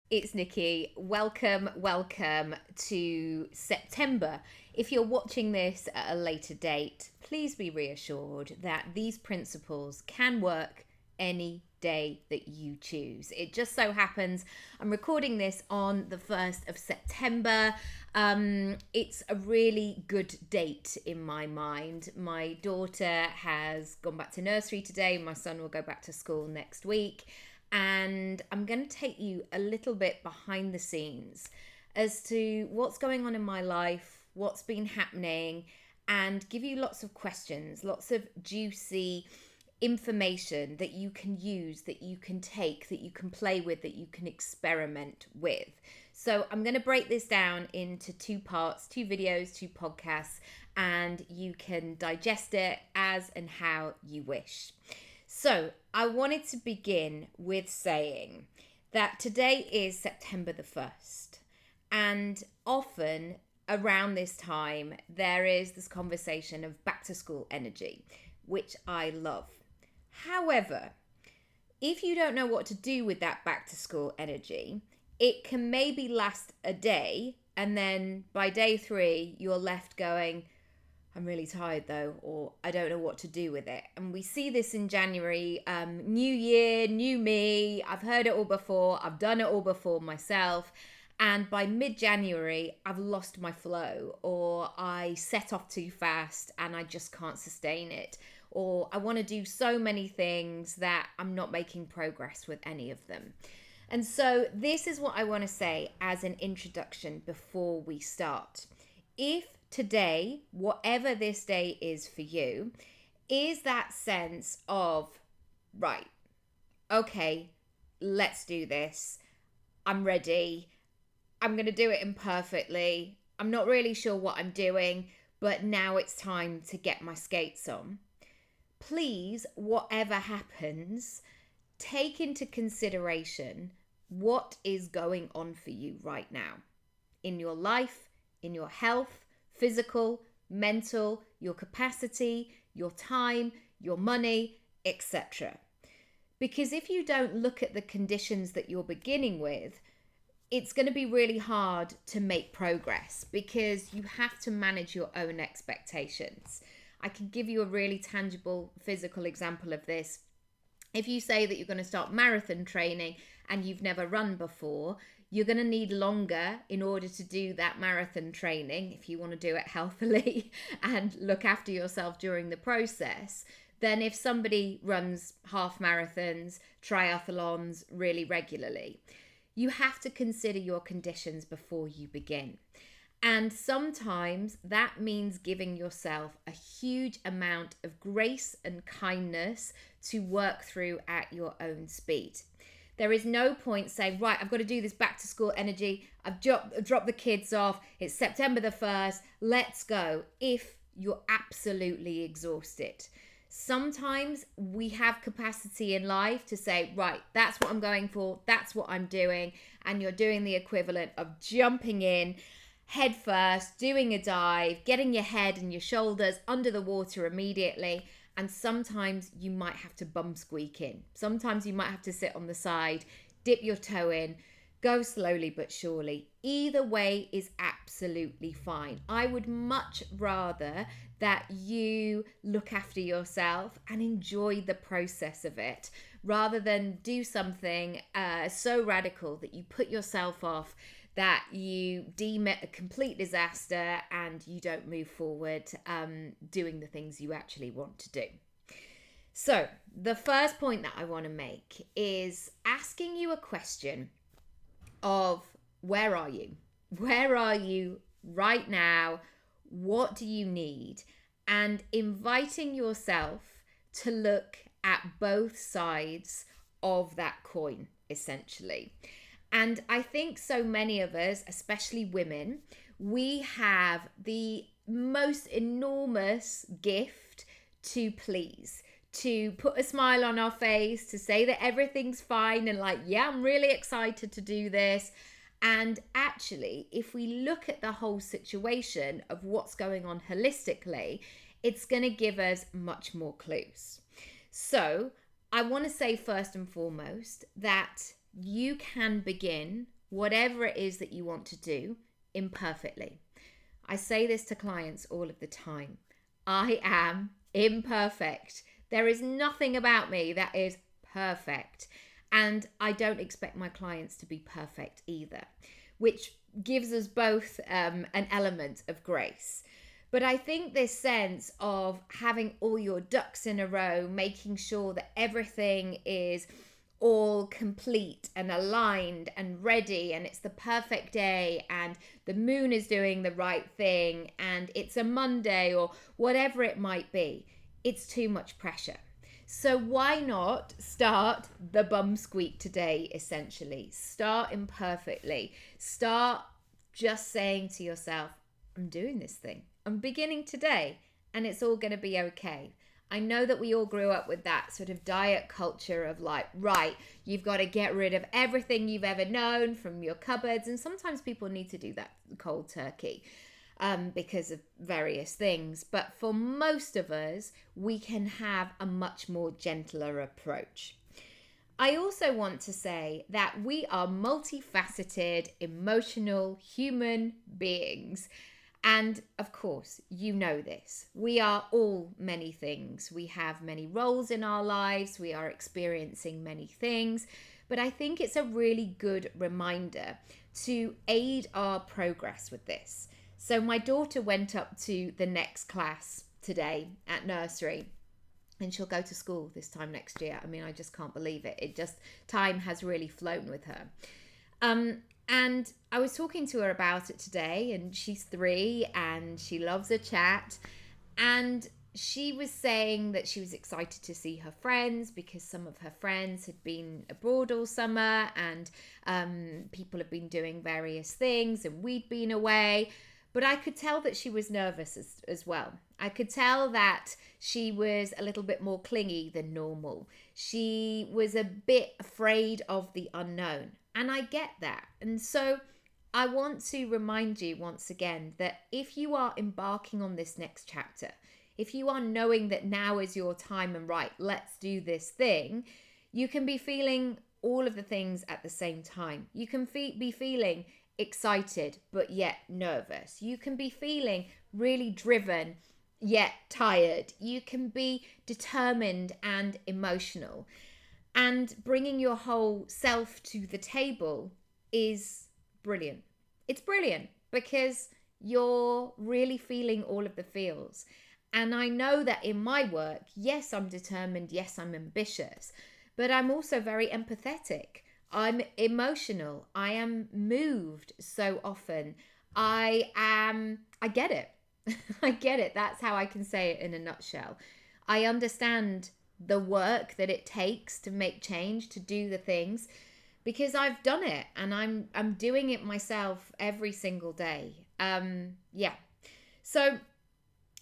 It's Nicky. Welcome to September. If you're watching this at a later date, please be reassured that these principles can work any day that you choose. It just so happens I'm recording this on the 1st of September. It's a really good date in my mind. My daughter has gone back to nursery today. My son will go back to school next week. And I'm going to take you a little bit behind the scenes as to what's going on in my life, what's been happening, and give you lots of questions, lots of juicy information that you can use, that you can take, that you can play with, that you can experiment with. So I'm going to break this down into two parts, two videos, two podcasts, and you can digest it as and how you wish. So I wanted to begin with saying that today is September the 1st, and often around this time there is this conversation of back to school energy, which I love. However, if you don't know what to do with that back to school energy, it can maybe last a day, and then by day 3 you're left going, I'm really tired though, or I don't know what to do with it. And we see this in January, new year, new me. I've heard it all before. I've done it all before myself. And by mid-January, I've lost my flow, or I set off too fast and I just can't sustain it. Or I want to do so many things that I'm not making progress with any of them. And so this is what I want to say as an introduction before we start. If today, whatever this day is for you, is that sense of, right, okay, let's do this. I'm ready. I'm going to do it imperfectly. I'm not really sure what I'm doing, but now it's time to get my skates on. Please, whatever happens, take into consideration what is going on for you right now in your life, in your health, physical, mental, your capacity, your time, your money, etc. Because if you don't look at the conditions that you're beginning with, it's going to be really hard to make progress because you have to manage your own expectations. I can give you a really tangible physical example of this. If you say that you're going to start marathon training and you've never run before, you're going to need longer in order to do that marathon training if you want to do it healthily and look after yourself during the process than if somebody runs half marathons, triathlons really regularly. You have to consider your conditions before you begin. And sometimes that means giving yourself a huge amount of grace and kindness to work through at your own speed. There is no point saying, right, I've got to do this back to school energy. I've dropped the kids off. It's September the 1st. Let's go. If you're absolutely exhausted. Sometimes we have capacity in life to say, right, that's what I'm going for. That's what I'm doing. And you're doing the equivalent of jumping in head first, doing a dive, getting your head and your shoulders under the water immediately. And sometimes you might have to bum squeak in. Sometimes you might have to sit on the side, dip your toe in, go slowly but surely. Either way is absolutely fine. I would much rather that you look after yourself and enjoy the process of it rather than do something so radical that you put yourself off, that you deem it a complete disaster and you don't move forward doing the things you actually want to do. So the first point that I want to make is asking you a question of where are you? Where are you right now? What do you need? And inviting yourself to look at both sides of that coin, essentially. And I think so many of us, especially women, we have the most enormous gift to please, to put a smile on our face, to say that everything's fine and like, yeah, I'm really excited to do this. And actually, if we look at the whole situation of what's going on holistically, it's going to give us much more clues. So I want to say first and foremost that you can begin whatever it is that you want to do imperfectly. I say this to clients all of the time. I am imperfect. There is nothing about me that is perfect. And I don't expect my clients to be perfect either, which gives us both an element of grace. But I think this sense of having all your ducks in a row, making sure that everything is all complete and aligned and ready, and it's the perfect day, and the moon is doing the right thing, and it's a Monday or whatever it might be, it's too much pressure. So why not start the bum squeak today, essentially? Start imperfectly. Start just saying to yourself, I'm doing this thing. I'm beginning today, and it's all going to be okay. I know that we all grew up with that sort of diet culture of like, right, you've got to get rid of everything you've ever known from your cupboards. And sometimes people need to do that cold turkey because of various things. But for most of us, we can have a much more gentler approach. I also want to say that we are multifaceted, emotional human beings. And of course, you know this. We are all many things. We have many roles in our lives. We are experiencing many things. But I think it's a really good reminder to aid our progress with this. So my daughter went up to the next class today at nursery, and she'll go to school this time next year. I mean, I just can't believe it. Time has really flown with her. And I was talking to her about it today, and she's 3 and she loves a chat. And she was saying that she was excited to see her friends because some of her friends had been abroad all summer, and people have been doing various things, and we'd been away. But I could tell that she was nervous as well. I could tell that she was a little bit more clingy than normal. She was a bit afraid of the unknown. And I get that. And so I want to remind you once again that if you are embarking on this next chapter, if you are knowing that now is your time and right, let's do this thing, you can be feeling all of the things at the same time. You can be feeling excited, but yet nervous. You can be feeling really driven, yet tired. You can be determined and emotional. And bringing your whole self to the table is brilliant. It's brilliant because you're really feeling all of the feels. And I know that in my work, yes, I'm determined, yes, I'm ambitious, but I'm also very empathetic. I'm emotional. I am moved so often. I get it. I get it. That's how I can say it in a nutshell. I understand the work that it takes to make change, to do the things, because I've done it and I'm doing it myself every single day. Yeah. So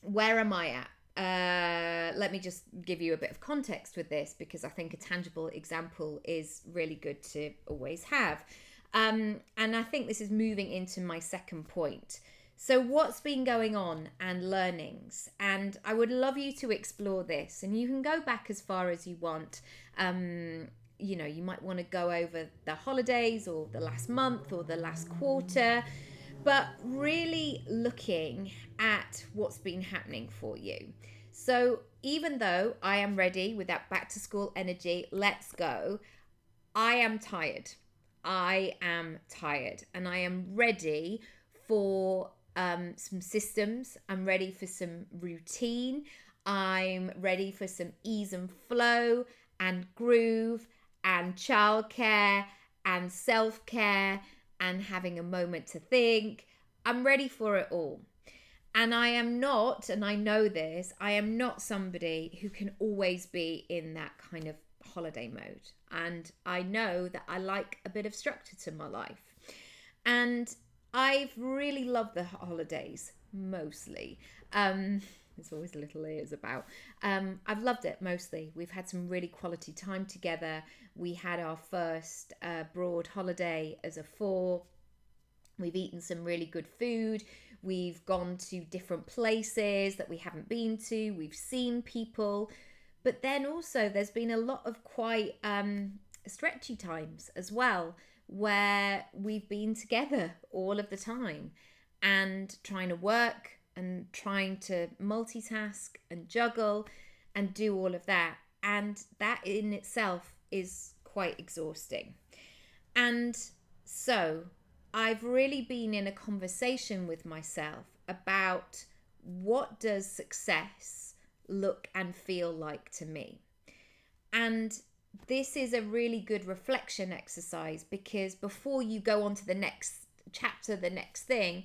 where am I at? Let me just give you a bit of context with this, because I think a tangible example is really good to always have. And I think this is moving into my second point. So what's been going on and learnings? And I would love you to explore this, and you can go back as far as you want. You might want to go over the holidays or the last month or the last quarter, but really looking at what's been happening for you. So even though I am ready with that back to school energy, let's go, I am tired. I am tired, and I am ready for some systems. I'm ready for some routine. I'm ready for some ease and flow and groove and childcare and self-care and having a moment to think. I'm ready for it all. And I am not, and I know this, I am not somebody who can always be in that kind of holiday mode. And I know that I like a bit of structure to my life. And I've really loved the holidays, mostly. There's always little ears about. I've loved it, mostly. We've had some really quality time together. We had our first broad holiday as a 4. We've eaten some really good food. We've gone to different places that we haven't been to. We've seen people. But then also there's been a lot of quite stretchy times as well, where we've been together all of the time and trying to work and trying to multitask and juggle and do all of that. And that in itself is quite exhausting. And so I've really been in a conversation with myself about what does success look and feel like to me. And this is a really good reflection exercise, because before you go on to the next chapter, the next thing,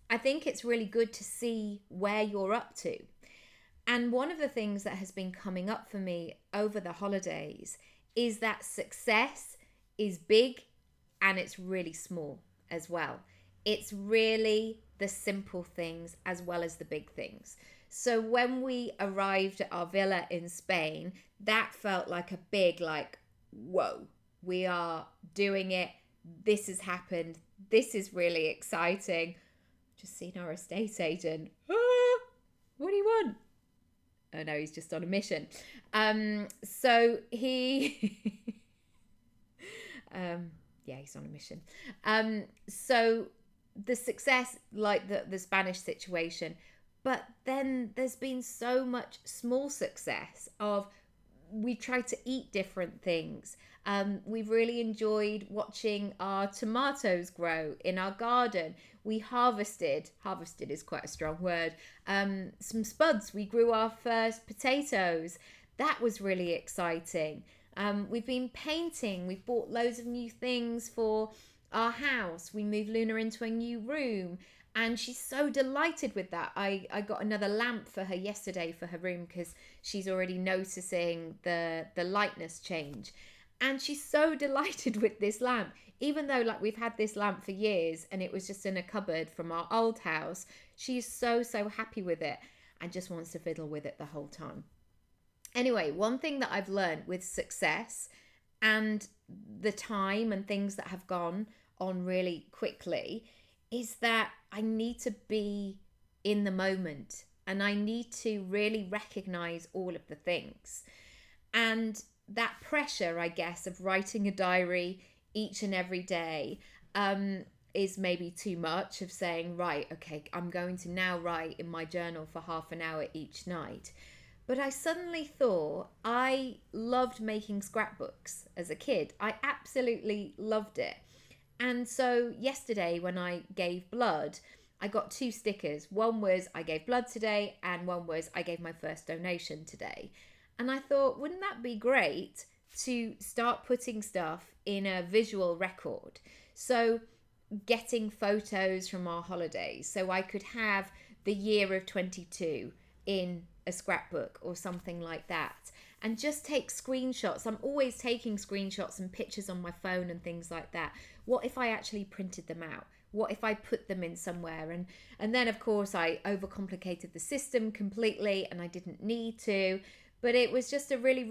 I think it's really good to see where you're up to. And one of the things that has been coming up for me over the holidays is that success is big and it's really small as well. It's really the simple things as well as the big things. So when we arrived at our villa in Spain, that felt like a big, like, whoa, we are doing it. This has happened. This is really exciting. Just seen our estate agent. Ah, what do you want? Oh no, he's just on a mission. So he, yeah, he's on a mission. So the success, like the Spanish situation, but then there's been so much small success of we tried to eat different things. We've really enjoyed watching our tomatoes grow in our garden. We harvested is quite a strong word, some spuds. We grew our first potatoes. That was really exciting. We've been painting. We've bought loads of new things for our house. We moved Luna into a new room, and she's so delighted with that. I got another lamp for her yesterday for her room because she's already noticing the lightness change. And she's so delighted with this lamp, even though like we've had this lamp for years and it was just in a cupboard from our old house. She's so happy with it and just wants to fiddle with it the whole time. Anyway, one thing that I've learned with success and the time and things that have gone on really quickly is that I need to be in the moment and I need to really recognize all of the things. And that pressure, I guess, of writing a diary each and every day is maybe too much, of saying, right, okay, I'm going to now write in my journal for half an hour each night. But I suddenly thought I loved making scrapbooks as a kid. I absolutely loved it. And so yesterday when I gave blood, I got 2 stickers. One was I gave blood today and one was I gave my first donation today. And I thought, wouldn't that be great to start putting stuff in a visual record? So getting photos from our holidays, so I could have the year of 22 in a scrapbook or something like that, and just take screenshots. I'm always taking screenshots and pictures on my phone and things like that. What if I actually printed them out? What if I put them in somewhere? And then of course I overcomplicated the system completely and I didn't need to. But it was just a really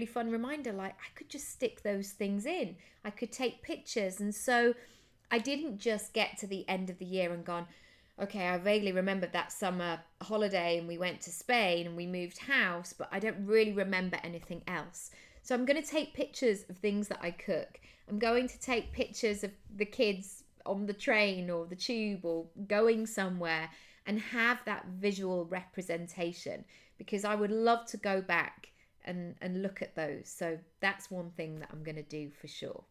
fun reminder, like I could just stick those things in. I could take pictures. And so I didn't just get to the end of the year and gone, okay, I vaguely remembered that summer holiday and we went to Spain and we moved house, but I don't really remember anything else. So I'm going to take pictures of things that I cook. I'm going to take pictures of the kids on the train or the tube or going somewhere and have that visual representation, because I would love to go back and look at those. So that's one thing that I'm going to do for sure.